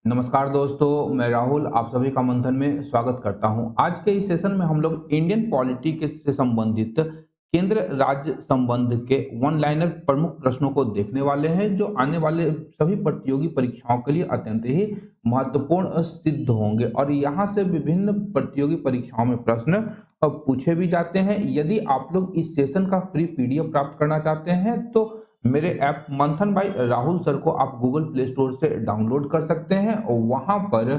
नमस्कार दोस्तों, मैं राहुल आप सभी का मंथन में स्वागत करता हूं। आज के इस सेशन में हम लोग इंडियन पॉलिटी से संबंधित केंद्र राज्य संबंध के वन लाइनर प्रमुख प्रश्नों को देखने वाले हैं, जो आने वाले सभी प्रतियोगी परीक्षाओं के लिए अत्यंत ही महत्वपूर्ण सिद्ध होंगे। और यहाँ से विभिन्न प्रतियोगी परीक्षाओं में प्रश्न पूछे भी जाते हैं। यदि आप लोग इस सेशन का फ्री पीडीएफ प्राप्त करना चाहते हैं तो मेरे ऐप मंथन बाय राहुल सर को आप गूगल प्ले स्टोर से डाउनलोड कर सकते हैं और वहां पर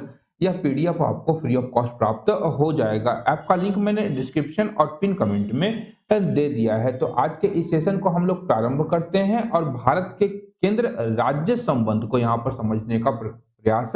यह पीडीएफ आपको फ्री ऑफ कॉस्ट प्राप्त हो जाएगा। ऐप का लिंक मैंने डिस्क्रिप्शन और पिन कमेंट में दे दिया है। तो आज के इस सेशन को हम लोग प्रारंभ करते हैं और भारत के केंद्र राज्य संबंध को यहाँ पर समझने का प्रयास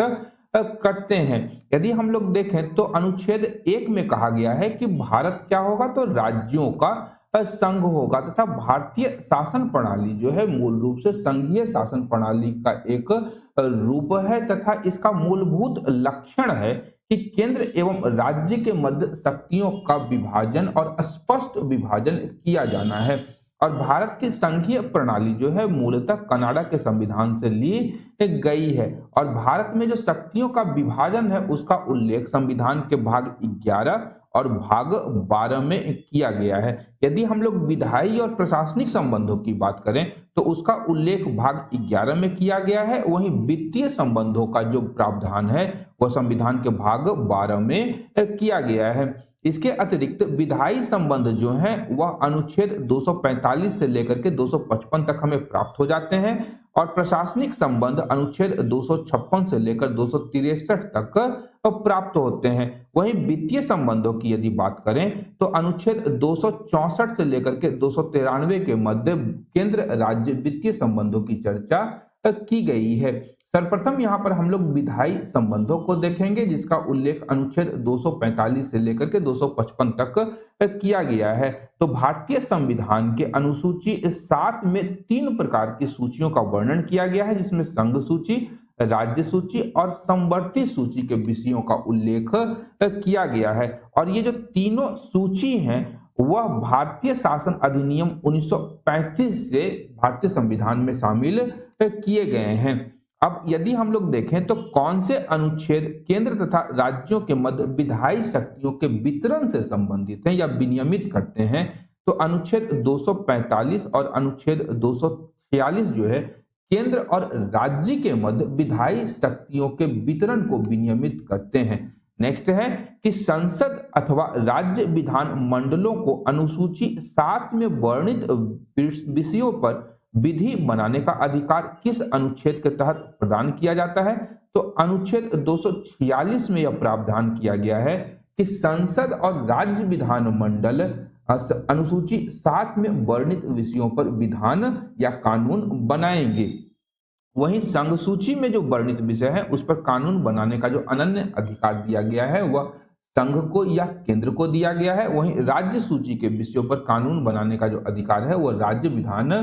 करते हैं। यदि हम लोग देखें तो अनुच्छेद 1 में कहा गया है कि भारत क्या होगा, तो राज्यों का संघ होगा तथा भारतीय शासन प्रणाली जो है मूल रूप से संघीय शासन प्रणाली का एक रूप है तथा इसका मूलभूत लक्षण है कि केंद्र एवं राज्य के मध्य शक्तियों का विभाजन और स्पष्ट विभाजन किया जाना है। और भारत की संघीय प्रणाली जो है मूलतः कनाडा के संविधान से ली गई है और भारत में जो शक्तियों का विभाजन है उसका उल्लेख संविधान के भाग 11 और भाग 12 में किया गया है। यदि हम लोग विधायी और प्रशासनिक संबंधों की बात करें तो उसका उल्लेख भाग 11 में किया गया है। वहीं वित्तीय संबंधों का जो प्रावधान है वह संविधान के भाग 12 में किया गया है। इसके अतिरिक्त विधायी संबंध जो हैं वह अनुच्छेद 245 से लेकर के 255 तक हमें प्राप्त हो जाते हैं और प्रशासनिक संबंध अनुच्छेद 256 से लेकर 263 तक प्राप्त होते हैं। वहीं वित्तीय संबंधों की यदि बात करें तो अनुच्छेद 264 से लेकर के 293 के मध्य केंद्र राज्य वित्तीय संबंधों की चर्चा की गई है। सर्वप्रथम यहाँ पर हम लोग विधायी संबंधों को देखेंगे जिसका उल्लेख अनुच्छेद 245 से लेकर के 255 तक किया गया है। तो भारतीय संविधान के अनुसूची 7 में 3 प्रकार की सूचियों का वर्णन किया गया है, जिसमें संघ सूची, राज्य सूची और समवर्ती सूची के विषयों का उल्लेख किया गया है। और ये जो तीनों सूची हैं वह भारतीय शासन अधिनियम 1935 से भारतीय संविधान में शामिल किए गए हैं। अब यदि हम लोग देखें तो कौन से अनुच्छेद केंद्र तथा राज्यों के मध्य विधायी शक्तियों के वितरण से संबंधित हैं या विनियमित करते हैं, तो अनुच्छेद 245 और अनुच्छेद 246 जो है केंद्र और राज्य के मध्य विधायी शक्तियों के वितरण को विनियमित करते हैं। नेक्स्ट है कि संसद अथवा राज्य विधान मंडलों को अनुसूची 7 में वर्णित विषयों पर विधि बनाने का अधिकार किस अनुच्छेद के तहत प्रदान किया जाता है, तो अनुच्छेद 246 में यह प्रावधान किया गया है कि संसद और राज्य विधान मंडल अनुसूची 7 में वर्णित विषयों पर विधान या कानून बनाएंगे। वहीं संघ सूची में जो वर्णित विषय है उस पर कानून बनाने का जो अनन्य अधिकार दिया गया है वह संघ को या केंद्र को दिया गया है। वहीं राज्य सूची के विषयों पर कानून बनाने का जो अधिकार है वह राज्य विधान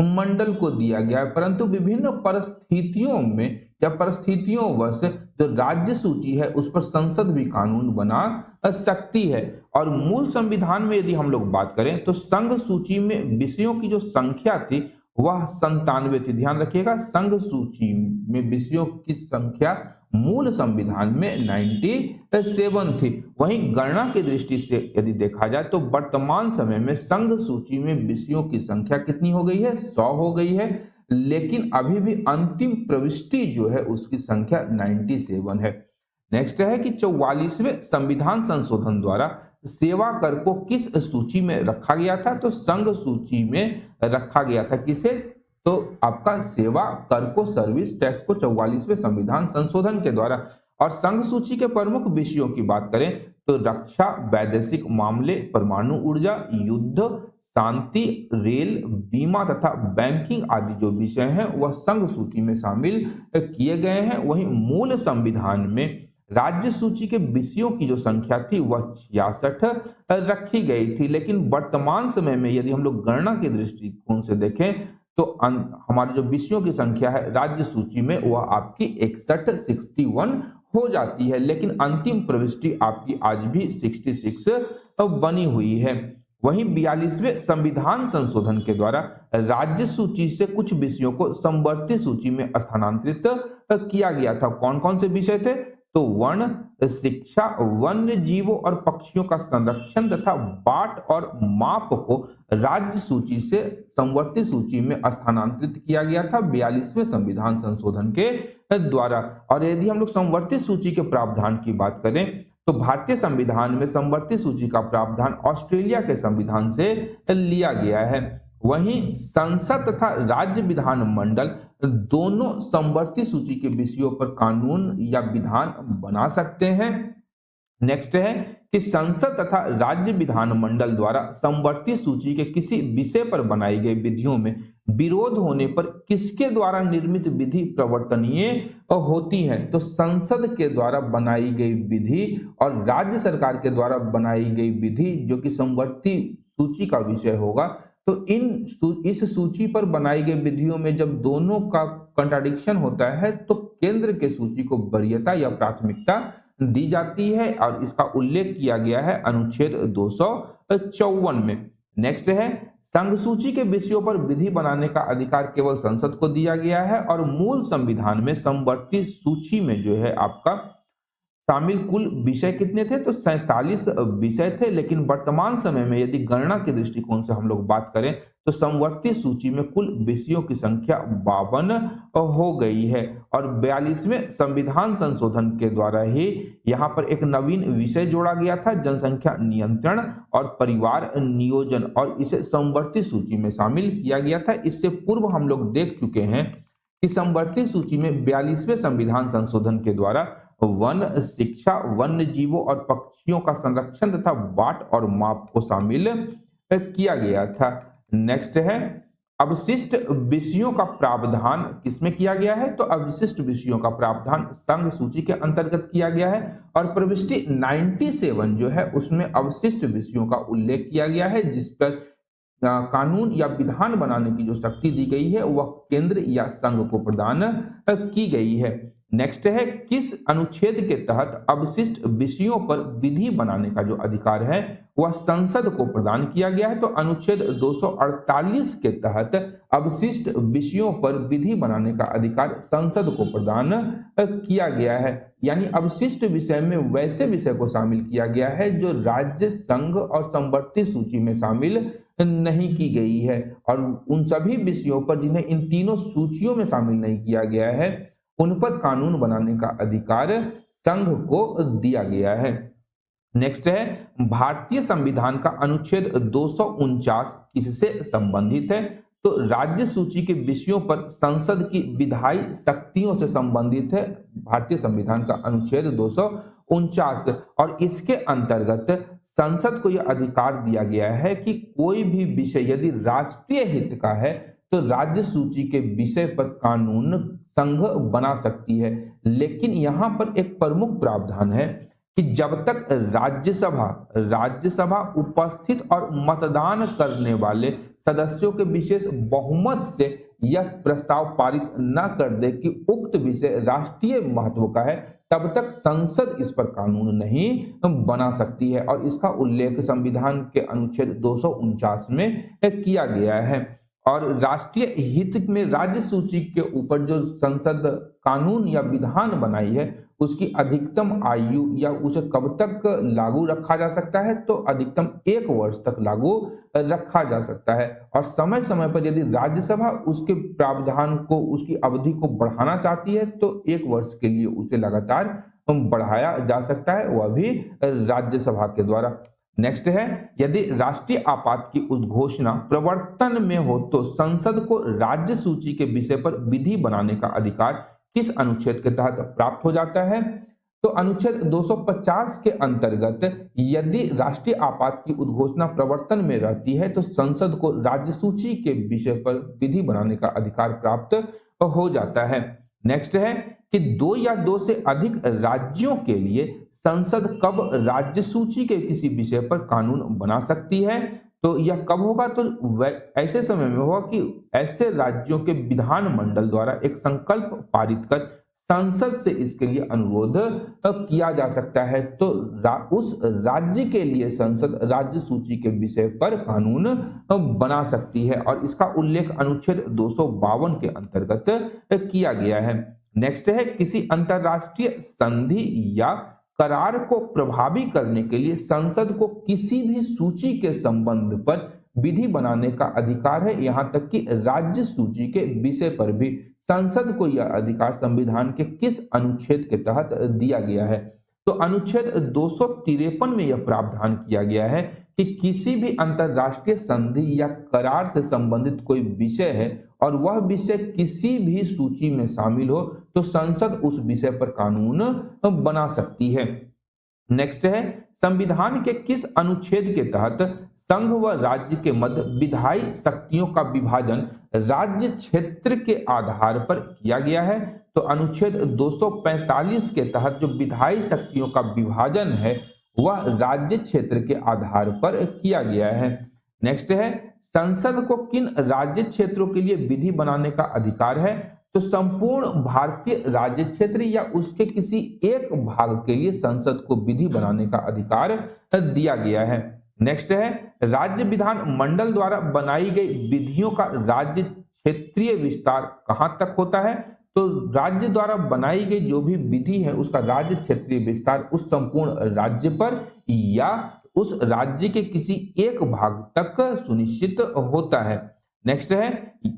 मंडल को दिया गया है। परंतु विभिन्न परिस्थितियों में या परिस्थितियों वश जो राज्य सूची है उस पर संसद भी कानून बना सकती है। और मूल संविधान में यदि हम लोग बात करें तो संघ सूची में विषयों की जो संख्या थी वह 97 थी। ध्यान रखिएगा, संघ सूची में विषयों की संख्या मूल संविधान में 97 थी। वहीं गणना की दृष्टि से यदि देखा जाए तो वर्तमान समय में संघ सूची में विषयों की संख्या कितनी हो गई है, 100 हो गई है, लेकिन अभी भी अंतिम प्रविष्टि जो है उसकी संख्या 97 है। नेक्स्ट है कि 44वें संविधान संशोधन द्वारा सेवा कर को किस सूची में रखा गया था, तो संघ सूची में रखा गया था। किसे, तो आपका सेवा कर को, सर्विस टैक्स को 44वें संविधान संशोधन के द्वारा। और संघ सूची के प्रमुख विषयों की बात करें तो रक्षा, वैदेशिक मामले, परमाणु ऊर्जा, युद्ध, शांति, रेल, बीमा तथा बैंकिंग आदि जो विषय हैं वह संघ सूची में शामिल किए गए हैं। वहीं मूल संविधान में राज्य सूची के विषयों की जो संख्या थी वह 66 रखी गई थी, लेकिन वर्तमान समय में यदि हम लोग गणना के दृष्टिकोण से देखें तो हमारे जो विषयों की संख्या है राज्य सूची में वह आपकी 61 हो जाती है, लेकिन अंतिम प्रविष्टि आपकी आज भी 66 बनी हुई है। वहीं 42वें संविधान संशोधन के द्वारा राज्य सूची से कुछ विषयों को समवर्ती सूची में स्थानांतरित किया गया था। कौन कौन से विषय थे? तो वन, शिक्षा, वन्य जीवों और पक्षियों का संरक्षण तथा बाट और माप को राज्य सूची से समवर्ती सूची में स्थानांतरित किया गया था 42वें संविधान संशोधन के द्वारा। और यदि हम लोग समवर्ती सूची के प्रावधान की बात करें तो भारतीय संविधान में समवर्ती सूची का प्रावधान ऑस्ट्रेलिया के संविधान से लिया गया है। वहीं संसद तथा राज्य विधान मंडल दोनों समवर्ती सूची के विषयों पर कानून या विधान बना सकते हैं। नेक्स्ट है कि संसद तथा राज्य विधान मंडल द्वारा समवर्ती सूची के किसी विषय पर बनाई गई विधियों में विरोध होने पर किसके द्वारा निर्मित विधि प्रवर्तनीय होती है? तो संसद के द्वारा बनाई गई विधि और राज्य सरकार के द्वारा बनाई गई विधि जो कि समवर्ती सूची का विषय होगा, तो इस सूची पर बनाई गई विधियों में जब दोनों का कंट्राडिक्शन होता है तो केंद्र के सूची को वरीयता या प्राथमिकता दी जाती है और इसका उल्लेख किया गया है अनुच्छेद 254 में। नेक्स्ट है संघ सूची के विषयों पर विधि बनाने का अधिकार केवल संसद को दिया गया है और मूल संविधान में समवर्ती सूची में जो है आपका शामिल कुल विषय कितने थे? तो 47 विषय थे। लेकिन वर्तमान समय में यदि गणना के दृष्टिकोण से हम लोग बात करें तो समवर्ती सूची में कुल विषयों की संख्या 52 हो गई है और 42वें संविधान संशोधन के द्वारा ही यहाँ पर एक नवीन विषय जोड़ा गया था, जनसंख्या नियंत्रण और परिवार नियोजन, और इसे समवर्ती सूची में शामिल किया गया था। इससे पूर्व हम लोग देख चुके हैं कि समवर्ती सूची में 42वें संविधान संशोधन के द्वारा वन, शिक्षा, वन्य जीवों और पक्षियों का संरक्षण तथा बाट और माप को शामिल किया गया था। नेक्स्ट है अवशिष्ट विषयों का प्रावधान किसमें किया गया है? तो अवशिष्ट विषयों का प्रावधान संघ सूची के अंतर्गत किया गया है और प्रविष्टि 97 जो है उसमें अवशिष्ट विषयों का उल्लेख किया गया है, जिस पर कानून या विधान बनाने की जो शक्ति दी गई है वह केंद्र या संघ को प्रदान की गई है। नेक्स्ट है किस अनुच्छेद के तहत अवशिष्ट विषयों पर विधि बनाने का जो अधिकार है वह संसद को प्रदान किया गया है? तो अनुच्छेद 248 के तहत अवशिष्ट विषयों पर विधि बनाने का अधिकार संसद को प्रदान किया गया है। यानी अवशिष्ट विषय में वैसे विषय को शामिल किया गया है जो राज्य, संघ और समवर्ती सूची में शामिल नहीं की गई है, और उन सभी विषयों पर जिन्हें इन तीनों सूचियों में शामिल नहीं किया गया है उन पर कानून बनाने का अधिकार संघ को दिया गया है। नेक्स्ट है भारतीय संविधान का अनुच्छेद 249 किससे संबंधित है? तो राज्य सूची के विषयों पर संसद की विधायी शक्तियों से संबंधित है भारतीय संविधान का अनुच्छेद 249, और इसके अंतर्गत संसद को यह अधिकार दिया गया है कि कोई भी विषय यदि राष्ट्रीय हित का है तो राज्य सूची के विषय पर कानून संघ बना सकती है। लेकिन यहाँ पर एक प्रमुख प्रावधान है कि जब तक राज्यसभा उपस्थित और मतदान करने वाले सदस्यों के विशेष बहुमत से यह प्रस्ताव पारित न कर दे कि उक्त विषय राष्ट्रीय महत्व का है, तब तक संसद इस पर कानून नहीं बना सकती है, और इसका उल्लेख संविधान के अनुच्छेद 249 में किया गया है। और राष्ट्रीय हित में राज्य सूची के ऊपर जो संसद कानून या विधान बनाई है उसकी अधिकतम आयु या उसे कब तक लागू रखा जा सकता है? तो अधिकतम 1 वर्ष तक लागू रखा जा सकता है, और समय समय पर यदि राज्यसभा उसके प्रावधान को, उसकी अवधि को बढ़ाना चाहती है तो 1 वर्ष के लिए उसे लगातार बढ़ाया जा सकता है, वह भी राज्यसभा के द्वारा। नेक्स्ट है यदि राष्ट्रीय आपात की उद्घोषणा प्रवर्तन में हो तो संसद को राज्य सूची के विषय पर विधि बनाने का अधिकार किस अनुच्छेद के तहत प्राप्त हो जाता है? तो अनुच्छेद 250 के अंतर्गत यदि राष्ट्रीय आपात की उद्घोषणा प्रवर्तन में रहती है तो संसद को राज्य सूची के विषय पर विधि बनाने का अधिकार प्राप्त हो जाता है। नेक्स्ट है कि 2 या 2 से अधिक राज्यों के लिए संसद कब राज्य सूची के किसी विषय पर कानून बना सकती है? तो यह कब होगा? तो ऐसे समय में होगा कि ऐसे राज्यों के विधान मंडल द्वारा एक संकल्प पारित कर संसद से इसके लिए अनुरोध किया जा सकता है। तो उस राज्य के लिए संसद राज्य सूची के विषय पर कानून बना सकती है और इसका उल्लेख अनुच्छेद 252 के अंतर्गत किया गया है। नेक्स्ट है, किसी अंतरराष्ट्रीय संधि या करार को प्रभावी करने के लिए संसद को किसी भी सूची के संबंध पर विधि बनाने का अधिकार है। यहां तक कि राज्य सूची के विषय पर भी संसद को यह अधिकार संविधान के किस अनुच्छेद के तहत दिया गया है? तो अनुच्छेद 253 में यह प्रावधान किया गया है कि किसी भी अंतरराष्ट्रीय संधि या करार से संबंधित कोई विषय है और वह विषय किसी भी सूची में शामिल हो तो संसद उस विषय पर कानून बना सकती है। नेक्स्ट है, संविधान के किस अनुच्छेद के तहत संघ व राज्य के मध्य विधायी शक्तियों का विभाजन राज्य क्षेत्र के आधार पर किया गया है? तो अनुच्छेद 245 के तहत जो विधायी शक्तियों का विभाजन है वह राज्य क्षेत्र के आधार पर किया गया है। नेक्स्ट है, संसद को किन राज्य क्षेत्रों के लिए विधि बनाने का अधिकार है? तो संपूर्ण भारतीय राज्य क्षेत्र या उसके किसी एक भाग के लिए संसद को विधि बनाने का अधिकार दिया गया है। नेक्स्ट है, राज्य विधान मंडल द्वारा बनाई गई विधियों का राज्य क्षेत्रीय विस्तार कहां तक होता है? तो राज्य द्वारा बनाई गई जो भी विधि है उसका राज्य क्षेत्रीय विस्तार उस संपूर्ण राज्य पर या उस राज्य के किसी एक भाग तक सुनिश्चित होता है। नेक्स्ट है,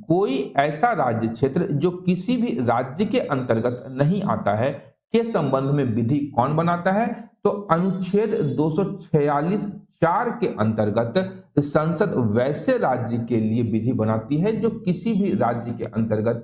कोई ऐसा राज्य क्षेत्र जो किसी भी राज्य के अंतर्गत नहीं आता है के संबंध में विधि कौन बनाता है? तो अनुच्छेद 246(4) के अंतर्गत संसद वैसे राज्य के लिए विधि बनाती है जो किसी भी राज्य के अंतर्गत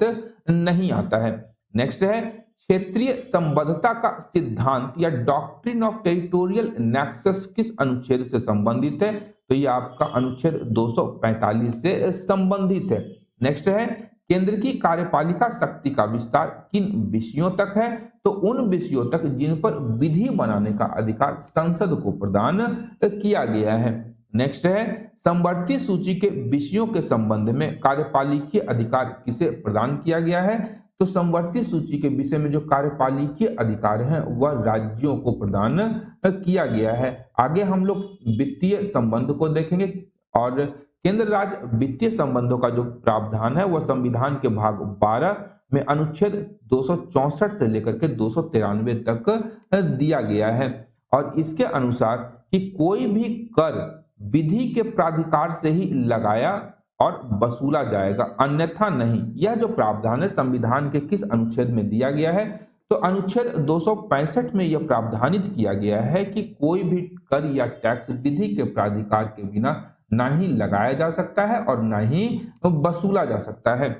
नहीं आता है। नेक्स्ट है, क्षेत्रीय संबद्धता का सिद्धांत या डॉक्ट्रिन ऑफ टेरिटोरियल नेक्सस किस अनुच्छेद से संबंधित है? तो यह आपका अनुच्छेद 245 से संबंधित है। नेक्स्ट है, केंद्र की कार्यपालिका शक्ति का विस्तार किन विषयों तक है? तो उन विषयों तक जिन पर विधि बनाने का अधिकार संसद को प्रदान किया गया है। नेक्स्ट है, समवर्ती सूची के विषयों के संबंध में कार्यपालिकीय अधिकार किसे प्रदान किया गया है? तो समवर्ती सूची के विषय में जो कार्यपालिकीय अधिकार हैं वह राज्यों को प्रदान किया गया है। आगे हम लोग वित्तीय संबंध को देखेंगे और केंद्र राज्य वित्तीय संबंधों का जो प्रावधान है वह संविधान के भाग 12 में अनुच्छेद 264 से लेकर के 293 तक दिया गया है और इसके अनुसार कि कोई भी कर विधि के प्राधिकार से ही लगाया और वसूला जाएगा, अन्यथा नहीं। यह जो प्रावधान है संविधान के किस अनुच्छेद में दिया गया है? तो अनुच्छेद 265 में यह प्रावधानित किया गया है कि कोई भी कर या टैक्स विधि के प्राधिकार के बिना ना ही लगाया जा सकता है और ना ही वसूला जा सकता है।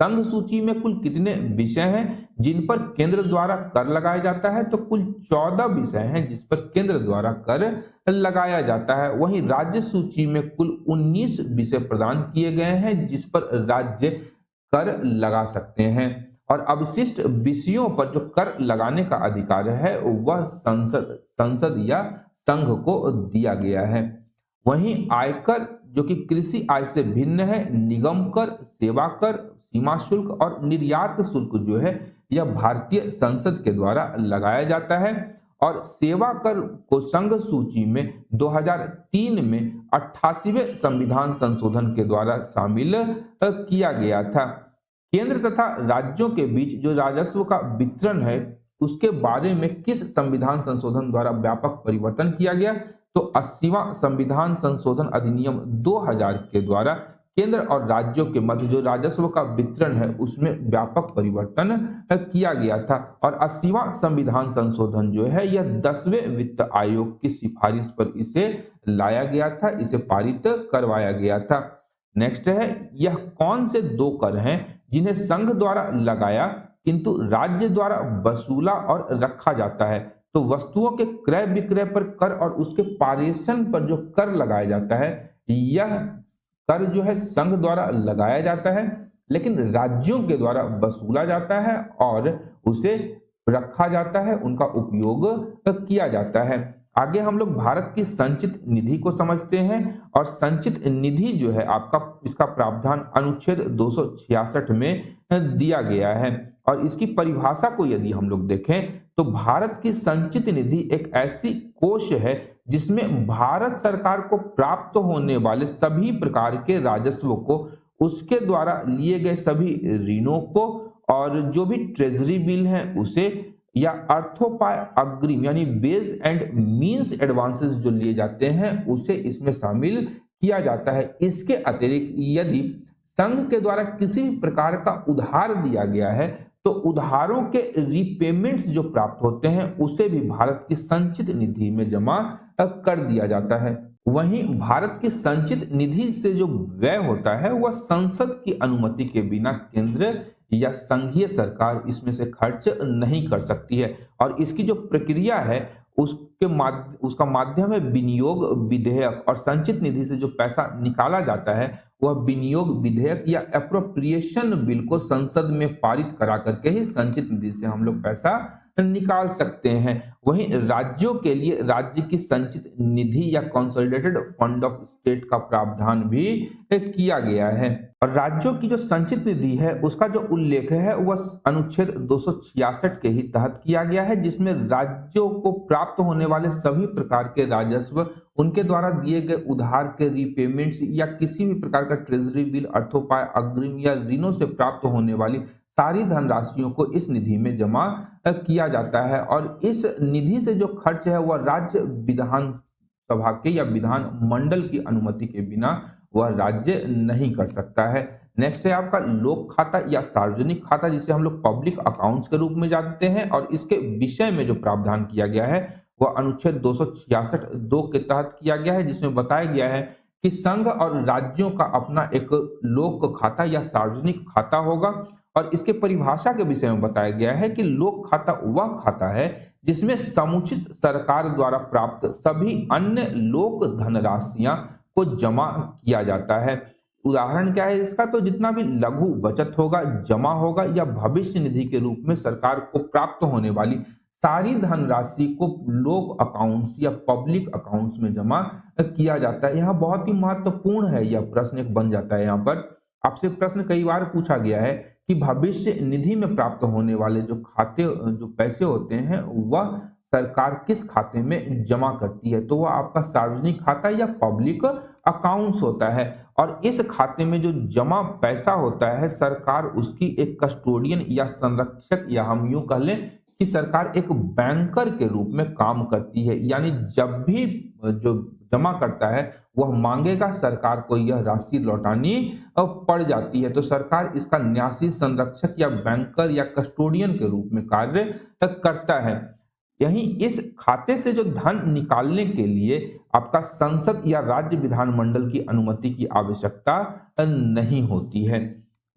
संघ सूची में कुल कितने विषय हैं जिन पर केंद्र द्वारा कर लगाया जाता है? तो कुल 14 विषय हैं जिस पर केंद्र द्वारा कर लगाया जाता है। वहीं राज्य सूची में कुल 19 विषय प्रदान किए गए हैं जिस पर राज्य कर लगा सकते हैं और अवशिष्ट विषयों पर जो कर लगाने का अधिकार है वह संसद या संघ को दिया गया है। वहीं आयकर जो कि कृषि आय से भिन्न है, निगम कर, सेवा कर, सीमा शुल्क और निर्यात शुल्क जो है यह भारतीय संसद के द्वारा लगाया जाता है और सेवा कर को संघ सूची में 2003 में 88वें संविधान संशोधन के द्वारा शामिल किया गया था। केंद्र तथा राज्यों के बीच जो राजस्व का वितरण है उसके बारे में किस संविधान संशोधन द्वारा व्यापक परिवर्तन किया गया? तो 80वां संविधान संशोधन अधिनियम 2000 के द्वारा केंद्र और राज्यों के मध्य जो राजस्व का वितरण है उसमें व्यापक परिवर्तन किया गया था और 80वां संविधान संशोधन जो है यह 10वें वित्त आयोग की सिफारिश पर इसे लाया गया था, इसे पारित करवाया गया था। नेक्स्ट है, यह कौन से दो कर हैं जिन्हें संघ द्वारा लगाया किंतु राज्य द्वारा वसूला और रखा जाता है? तो वस्तुओं के क्रय विक्रय पर कर और उसके पारेषण पर जो कर लगाया जाता है यह कर जो है संघ द्वारा लगाया जाता है लेकिन राज्यों के द्वारा वसूला जाता है और उसे रखा जाता है, उनका उपयोग किया जाता है। आगे हम लोग भारत की संचित निधि को समझते हैं और संचित निधि जो है आपका इसका प्रावधान अनुच्छेद 266 में दिया गया है। और इसकी परिभाषा को यदि हम लोग देखें तो भारत की संचित निधि एक ऐसी कोष है जिसमें भारत सरकार को प्राप्त होने वाले सभी प्रकार के राजस्व को, उसके द्वारा लिए गए सभी ऋणों को और जो भी ट्रेजरी बिल है उसे, या अर्थोपाय अग्रिम यानी बेस एंड मींस एडवांसेस जो लिए जाते हैं उसे इसमें शामिल किया जाता है। इसके अतिरिक्त यदि संघ के द्वारा किसी भी प्रकार का उधार दिया गया है तो उधारों के रीपेमेंट्स जो प्राप्त होते हैं उसे भी भारत की संचित निधि में जमा कर दिया जाता है। वहीं भारत की संचित निधि से जो व्यय होता है वह संसद की अनुमति के बिना केंद्र या संघीय सरकार इसमें से खर्च नहीं कर सकती है, और इसकी जो प्रक्रिया है उसका माध्यम है विनियोग विधेयक, और संचित निधि से जो पैसा निकाला जाता है वह विनियोग विधेयक या अप्रोप्रिएशन बिल को संसद में पारित करा करके ही संचित निधि से हम लोग पैसा निकाल सकते हैं। वहीं राज्यों के लिए राज्य की संचित निधि या कंसोलिडेटेड फंड ऑफ स्टेट का प्रावधान भी किया गया है, और राज्यों की जो संचित निधि है उसका जो उल्लेख है वह अनुच्छेद 266 के ही तहत किया गया है, जिसमें राज्यों को प्राप्त होने वाले सभी प्रकार के राजस्व, उनके द्वारा दिए गए उधार के रीपेमेंट्स या किसी भी प्रकार का ट्रेजरी बिल, अर्थोपाय अग्रिम या ऋणों से प्राप्त होने वाली सारी धनराशियों को इस निधि में जमा किया जाता है, और इस निधि से जो खर्च है वह राज्य विधान सभा के या विधान मंडल की अनुमति के बिना वह राज्य नहीं कर सकता है। नेक्स्ट है आपका लोक खाता या सार्वजनिक खाता, जिसे हम लोग पब्लिक अकाउंट्स के रूप में जानते हैं, और इसके विषय में जो प्रावधान किया गया है वह अनुच्छेद 266(2) के तहत किया गया है, जिसमें बताया गया है कि संघ और राज्यों का अपना एक लोक खाता या सार्वजनिक खाता होगा, और इसके परिभाषा के विषय में बताया गया है कि लोक खाता वह खाता है जिसमें समुचित सरकार द्वारा प्राप्त सभी अन्य लोक धनराशियां को जमा किया जाता है। उदाहरण क्या है इसका, तो जितना भी लघु बचत होगा, जमा होगा या भविष्य निधि के रूप में सरकार को प्राप्त होने वाली सारी धनराशि को लोक अकाउंट्स या पब्लिक अकाउंट्स में जमा किया जाता है। यहाँ बहुत ही महत्वपूर्ण है यह प्रश्न एक बन जाता है। यहाँ पर आपसे प्रश्न कई बार पूछा गया है कि भविष्य निधि में प्राप्त होने वाले जो पैसे होते हैं वह सरकार किस खाते में जमा करती है, तो वह आपका सार्वजनिक खाता या पब्लिक अकाउंट्स होता है, और इस खाते में जो जमा पैसा होता है सरकार उसकी एक कस्टोडियन या संरक्षक, या हम यूं कह लें कि सरकार एक बैंकर के रूप में काम करती है, यानी जब भी जो जमा करता है वह मांगेगा सरकार को यह राशि लौटानी पड़ जाती है, तो सरकार इसका न्यासी, संरक्षक या बैंकर या कस्टोडियन के रूप में कार्य करता है। यहीं इस खाते से जो धन निकालने के लिए आपका संसद या राज्य विधानमंडल की अनुमति की आवश्यकता नहीं होती है।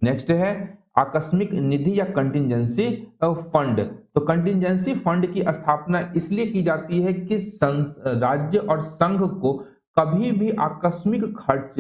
नेक्स्ट है आकस्मिक निधि या कंटिजेंसी फंड। तो कंटिजेंसी फंड की स्थापना इसलिए की जाती है कि राज्य और संघ को कभी भी आकस्मिक खर्च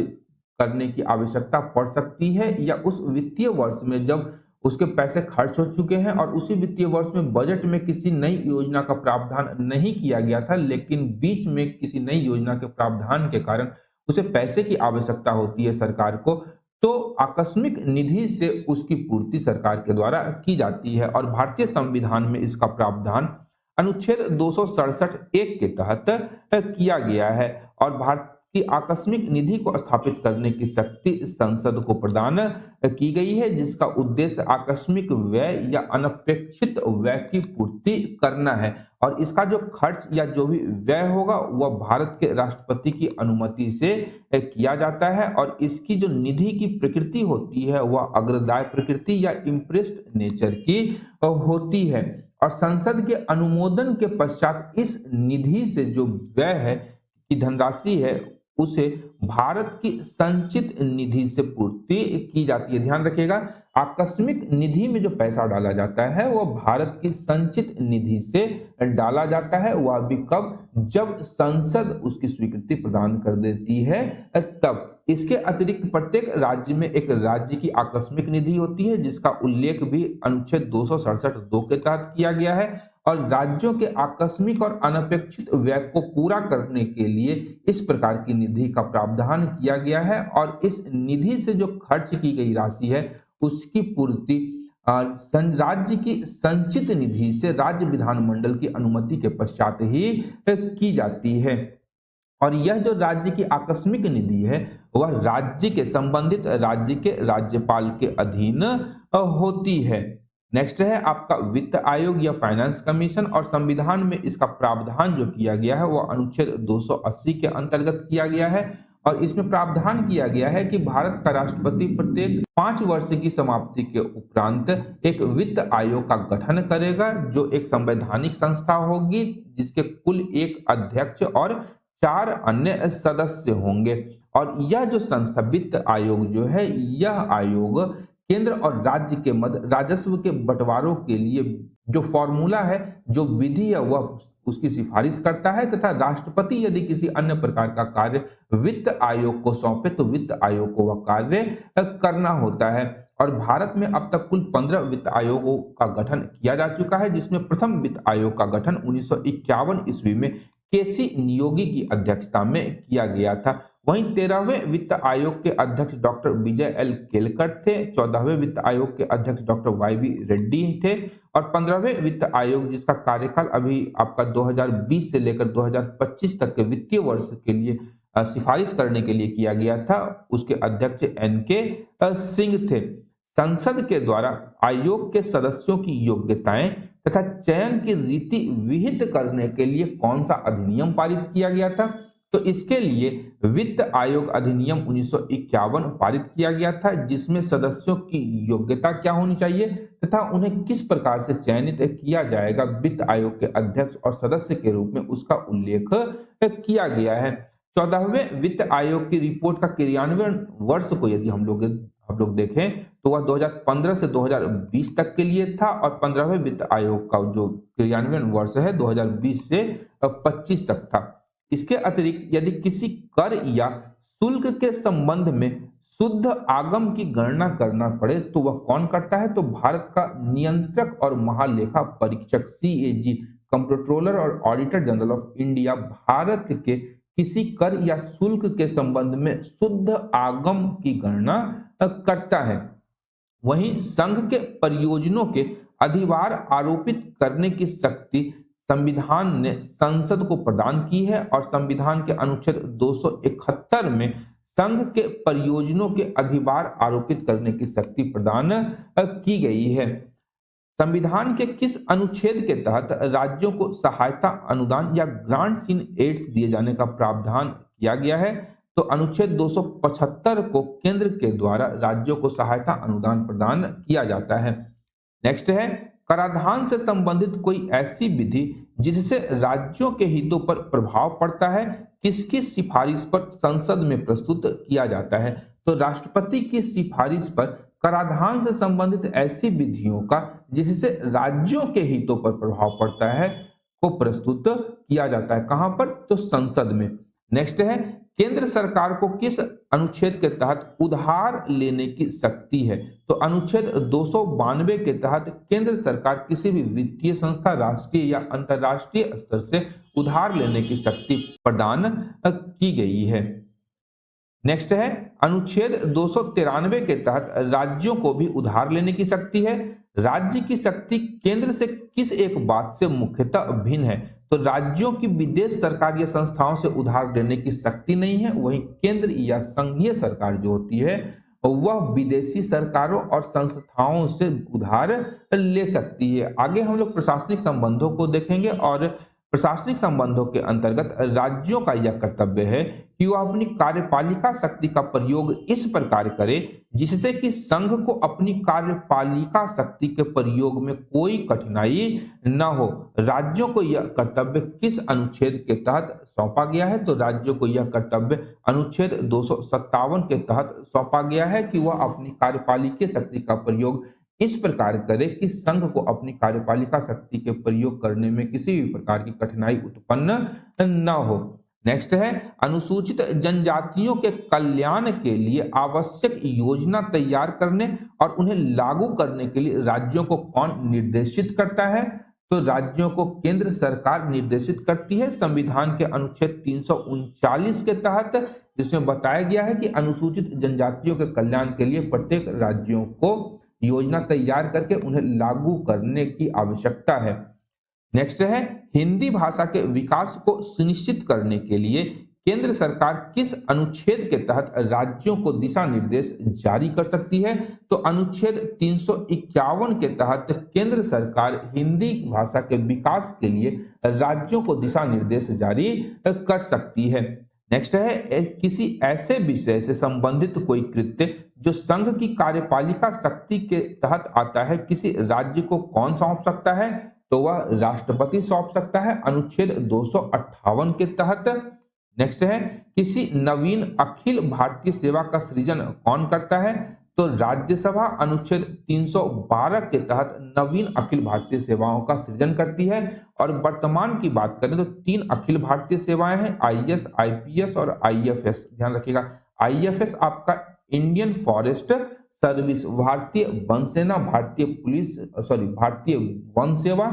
करने की आवश्यकता पड़ सकती है, या उस वित्तीय वर्ष में जब उसके पैसे खर्च हो चुके हैं और उसी वित्तीय वर्ष में बजट में किसी नई योजना का प्रावधान नहीं किया गया था, लेकिन बीच में किसी नई योजना के प्रावधान के कारण उसे पैसे की आवश्यकता होती है सरकार को, तो आकस्मिक निधि से उसकी पूर्ति सरकार के द्वारा की जाती है, और भारतीय संविधान में इसका प्रावधान अनुच्छेद 267(1) के तहत किया गया है, और भारत की आकस्मिक निधि को स्थापित करने की शक्ति संसद को प्रदान की गई है, जिसका उद्देश्य आकस्मिक व्यय या अनपेक्षित व्यय की पूर्ति करना है, और इसका जो खर्च या जो भी व्यय होगा वह भारत के राष्ट्रपति की अनुमति से किया जाता है, और इसकी जो निधि की प्रकृति होती है वह अग्रदाय प्रकृति या इम्प्रेस्ड नेचर की होती है, और संसद के अनुमोदन के पश्चात इस निधि से जो व्यय है की धनराशि है उसे भारत की संचित निधि से पूर्ति की जाती है। ध्यान रखिएगा, आकस्मिक निधि में जो पैसा डाला जाता है वह भारत की संचित निधि से डाला जाता है, वह भी कब, जब संसद उसकी स्वीकृति प्रदान कर देती है तब। इसके अतिरिक्त प्रत्येक राज्य में एक राज्य की आकस्मिक निधि होती है, जिसका उल्लेख भी अनुच्छेद 267(2) के तहत किया गया है, और राज्यों के आकस्मिक और अनपेक्षित व्यय को पूरा करने के लिए इस प्रकार की निधि का प्रावधान किया गया है, और इस निधि से जो खर्च की गई राशि है उसकी पूर्ति राज्य की संचित निधि से राज्य विधानमंडल की अनुमति के पश्चात ही की जाती है। और यह जो राज्य की आकस्मिक निधि है वह राज्य के संबंधित राज्य के राज्यपाल के अधीन होती है। नेक्स्ट है आपका वित्त आयोग या फाइनेंस कमीशन, और संविधान में इसका प्रावधान जो किया गया है वह अनुच्छेद 280 के अंतर्गत किया गया है। और इसमें प्रावधान किया गया है कि भारत का राष्ट्रपति प्रत्येक 5 वर्ष की समाप्ति के उपरांत एक वित्त आयोग का गठन करेगा, जो एक संवैधानिक संस्था होगी जिसके कुल एक अध्यक्ष और 4 अन्य सदस्य होंगे। और यह जो संस्था वित्त आयोग जो है, यह आयोग केंद्र और राज्य के मध्य राजस्व के बंटवारों के लिए जो फॉर्मूला है, जो विधि है, वह उसकी सिफारिश करता है, तथा राष्ट्रपति यदि किसी अन्य प्रकार का कार्य वित्त आयोग को सौंपे तो वित्त आयोग को वह कार्य करना होता है। और भारत में अब तक कुल 15 वित्त आयोगों का गठन किया जा चुका है, जिसमें प्रथम वित्त आयोग का गठन 1951 ईस्वी में केसी नियोगी की अध्यक्षता में किया गया था। वहीं 13वें वित्त आयोग के अध्यक्ष डॉक्टर विजय एल केलकर थे, 14वें वित्त आयोग के अध्यक्ष डॉक्टर वाई बी रेड्डी थे, और 15वें वित्त आयोग जिसका कार्यकाल अभी आपका 2020 से लेकर 2025 तक के वित्तीय वर्ष के लिए सिफारिश करने के लिए किया गया था, उसके अध्यक्ष एन के सिंह थे। संसद के द्वारा आयोग के सदस्यों की योग्यताएं तथा चयन की रीति विहित करने के लिए कौन सा अधिनियम पारित किया गया था? तो इसके लिए वित्त आयोग अधिनियम 1951 पारित किया गया था, जिसमें सदस्यों की योग्यता क्या होनी चाहिए तथा उन्हें किस प्रकार से चयनित किया जाएगा वित्त आयोग के अध्यक्ष और सदस्य के रूप में, उसका उल्लेख किया गया है। 14वें वित्त आयोग की रिपोर्ट का क्रियान्वयन वर्ष को यदि हम लोग देखें तो वह 2015 से 2020 तक के लिए था, और 15वें वित्त आयोग का जो क्रियान्वयन वर्ष है 2020 से 25 तक था। इसके अतिरिक्त यदि किसी कर या शुल्क के संबंध में शुद्ध आगम की गणना करना पड़े तो वह कौन करता है? तो भारत का नियंत्रक और महालेखा परीक्षक CAG, कंप्ट्रोलर और auditor general of India, Bharat के किसी कर या शुल्क के संबंध में शुद्ध आगम की गणना करता है। वहीं संघ के परियोजनों के अधिभार आरोपित करने की शक्ति संविधान ने संसद को प्रदान की है, और संविधान के अनुच्छेद 271 में संघ के परियोजनों के अधिभार आरोपित करने की शक्ति प्रदान की गई है। संविधान के किस अनुच्छेद के तहत राज्यों को सहायता अनुदान या ग्रांट्स इन एड्स दिए जाने का प्रावधान किया गया है? तो अनुच्छेद 275 को केंद्र के द्वारा राज्यों को सहायता अनुदान प्रदान किया जाता है। नेक्स्ट है कराधान से संबंधित कोई ऐसी विधि जिससे राज्यों के हितों पर प्रभाव पड़ता है, किसकी सिफारिश पर संसद में प्रस्तुत किया जाता है? तो राष्ट्रपति की सिफारिश पर कराधान से संबंधित ऐसी विधियों का जिससे राज्यों के हितों पर प्रभाव पड़ता है को प्रस्तुत किया जाता है। कहां पर? तो संसद में। नेक्स्ट है केंद्र सरकार को किस अनुच्छेद के तहत उधार लेने की शक्ति है? तो अनुच्छेद 292 के तहत केंद्र सरकार किसी भी वित्तीय संस्था राष्ट्रीय या अंतर्राष्ट्रीय स्तर से उधार लेने की शक्ति प्रदान की गई है। नेक्स्ट है अनुच्छेद 293 के तहत राज्यों को भी उधार लेने की शक्ति है। राज्य की शक्ति केंद्र से किस एक बात से मुख्यतः भिन्न है? तो राज्यों की विदेश सरकार या संस्थाओं से उधार लेने की शक्ति नहीं है, वहीं केंद्र या संघीय सरकार जो होती है वह विदेशी सरकारों और संस्थाओं से उधार ले सकती है। आगे हम लोग प्रशासनिक संबंधों को देखेंगे, और प्रशासनिक संबंधों के अंतर्गत राज्यों का यह कर्तव्य है कि वह अपनी कार्यपालिका शक्ति का प्रयोग इस प्रकार करे जिससे कि संघ को अपनी कार्यपालिका शक्ति के प्रयोग में कोई कठिनाई न हो। राज्यों को यह कर्तव्य किस अनुच्छेद के तहत सौंपा गया है? तो राज्यों को यह कर्तव्य अनुच्छेद 257 के तहत सौंपा गया है कि वह अपनी कार्यपालिका शक्ति का प्रयोग इस प्रकार करे कि संघ को अपनी कार्यपालिका शक्ति के प्रयोग करने में किसी भी प्रकार की कठिनाई उत्पन्न न हो। नेक्स्ट है अनुसूचित जनजातियों के कल्याण के लिए आवश्यक योजना तैयार करने और उन्हें लागू करने के लिए राज्यों को कौन निर्देशित करता है? तो राज्यों को केंद्र सरकार निर्देशित करती है संविधान के अनुच्छेद 339 के तहत, जिसमें बताया गया है कि अनुसूचित जनजातियों के कल्याण के लिए प्रत्येक राज्यों को योजना तैयार करके उन्हें लागू करने की आवश्यकता है। नेक्स्ट है, हिंदी भाषा के विकास को सुनिश्चित करने के लिए केंद्र सरकार किस अनुच्छेद के तहत राज्यों को दिशा निर्देश जारी कर सकती है? तो अनुच्छेद 351 के तहत केंद्र सरकार हिंदी भाषा के विकास के लिए राज्यों को दिशा निर्देश जारी कर सकती है। नेक्स्ट है, किसी ऐसे विषय से संबंधित कोई कृत्य जो संघ की कार्यपालिका शक्ति के तहत आता है किसी राज्य को कौन सौंप सकता है? तो वह राष्ट्रपति सौंप सकता है, अनुच्छेद 258 के तहत। नेक्स्ट है, किसी नवीन अखिल भारतीय सेवा का सृजन कौन करता है? तो राज्यसभा अनुच्छेद 312 के तहत नवीन अखिल भारतीय सेवाओं का सृजन करती है। और वर्तमान की बात करें तो 3 अखिल भारतीय सेवाएं हैं, आईएएस, आईपीएस और आईएफएस। ध्यान रखिएगा, आईएफएस आपका इंडियन फॉरेस्ट सर्विस, भारतीय वन सेना, भारतीय वन सेवा,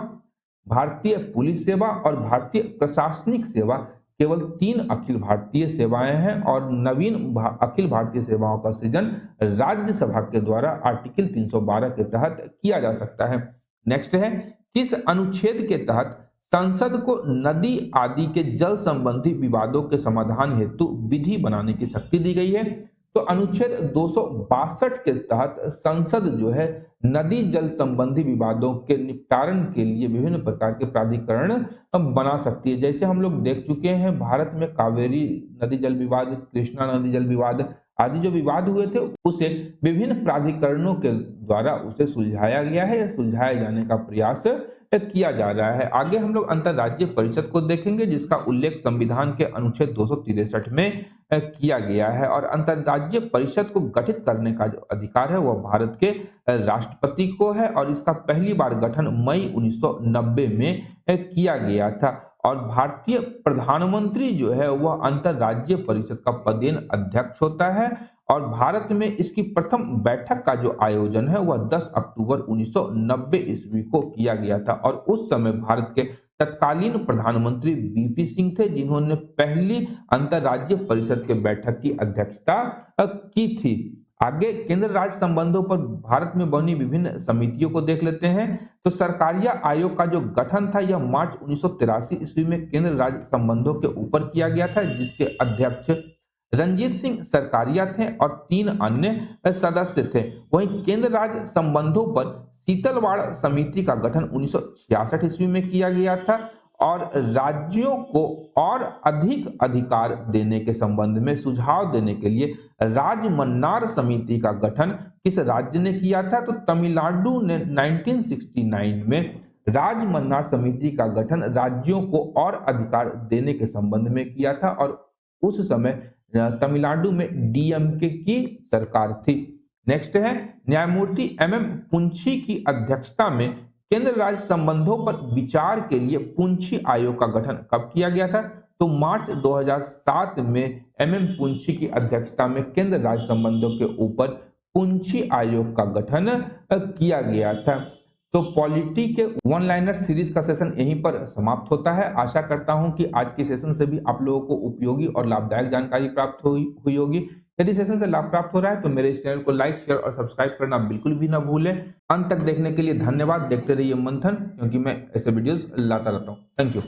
भारतीय पुलिस सेवा और भारतीय प्रशासनिक सेवा, केवल 3 अखिल भारतीय सेवाएं हैं। और नवीन अखिल भारतीय सेवाओं का सृजन राज्यसभा के द्वारा आर्टिकल 312 के तहत किया जा सकता है। नेक्स्ट है, किस अनुच्छेद के तहत संसद को नदी आदि के जल संबंधी विवादों के समाधान हेतु विधि बनाने की शक्ति दी गई है? तो अनुच्छेद 262 के तहत संसद जो है नदी जल संबंधी विवादों के निपटारण के लिए विभिन्न प्रकार के प्राधिकरण बना सकती है। जैसे हम लोग देख चुके हैं, भारत में कावेरी नदी जल विवाद, कृष्णा नदी जल विवाद आदि जो विवाद हुए थे उसे विभिन्न प्राधिकरणों के द्वारा उसे सुलझाया गया है या सुलझाए जाने का प्रयास किया जा रहा है। आगे हम लोग अंतर्राज्यीय परिषद को देखेंगे, जिसका उल्लेख संविधान के अनुच्छेद 263 में किया गया है। और अंतर्राज्यीय परिषद को गठित करने का जो अधिकार है वह भारत के राष्ट्रपति को है और इसका पहली बार गठन मई 1990 में किया गया था। और भारतीय प्रधानमंत्री जो है वह अंतर्राज्यीय परिषद का पदेन अध्यक्ष होता है। और भारत में इसकी प्रथम बैठक का जो आयोजन है वह 10 अक्टूबर 1990 ईस्वी को किया गया था। और उस समय भारत के तत्कालीन प्रधानमंत्री वीपी सिंह थे, जिन्होंने पहली अंतर्राज्यीय परिषद के बैठक की अध्यक्षता की थी। आगे केंद्र राज्य संबंधों पर भारत में बनी विभिन्न समितियों को देख लेते हैं। तो सरकारिया आयोग का जो गठन था यह मार्च 1983 ईस्वी में केंद्र राज्य संबंधों के ऊपर किया गया था, जिसके अध्यक्ष रंजीत सिंह सरकारिया थे और 3 अन्य सदस्य थे। वहीं केंद्र राज्य संबंधों पर शीतलवाड़ समिति का गठन 1966 ईस्वी में किया गया था। और राज्यों को और अधिक अधिकार देने के संबंध में सुझाव देने के लिए राजमन्नार समिति का गठन किस राज्य ने किया था? तो तमिलनाडु ने 1969 में राजमन्नार समिति का गठन राज्यों को और अधिकार देने के संबंध में किया था। और उस समय तमिलनाडु में डीएमके की सरकार थी। नेक्स्ट है, न्यायमूर्ति एमएम पुंछी की अध्यक्षता में केंद्र राज्य संबंधों पर विचार के लिए पुंछी आयोग का गठन कब किया गया था? तो मार्च 2007 में एमएम पुंछी की अध्यक्षता में केंद्र राज्य संबंधों के ऊपर पुंछी आयोग का गठन किया गया था। तो पॉलिटी के वन लाइनर सीरीज का सेशन यहीं पर समाप्त होता है। आशा करता हूं कि आज के सेशन से भी आप लोगों को उपयोगी और लाभदायक जानकारी प्राप्त हुई होगी। यदि सेशन से लाभ प्राप्त हो रहा है तो मेरे इस चैनल को लाइक, शेयर और सब्सक्राइब करना बिल्कुल भी ना भूलें। अंत तक देखने के लिए धन्यवाद। देखते रहिए मंथन, क्योंकि मैं ऐसे वीडियोस लाता रहता हूँ। Thank you.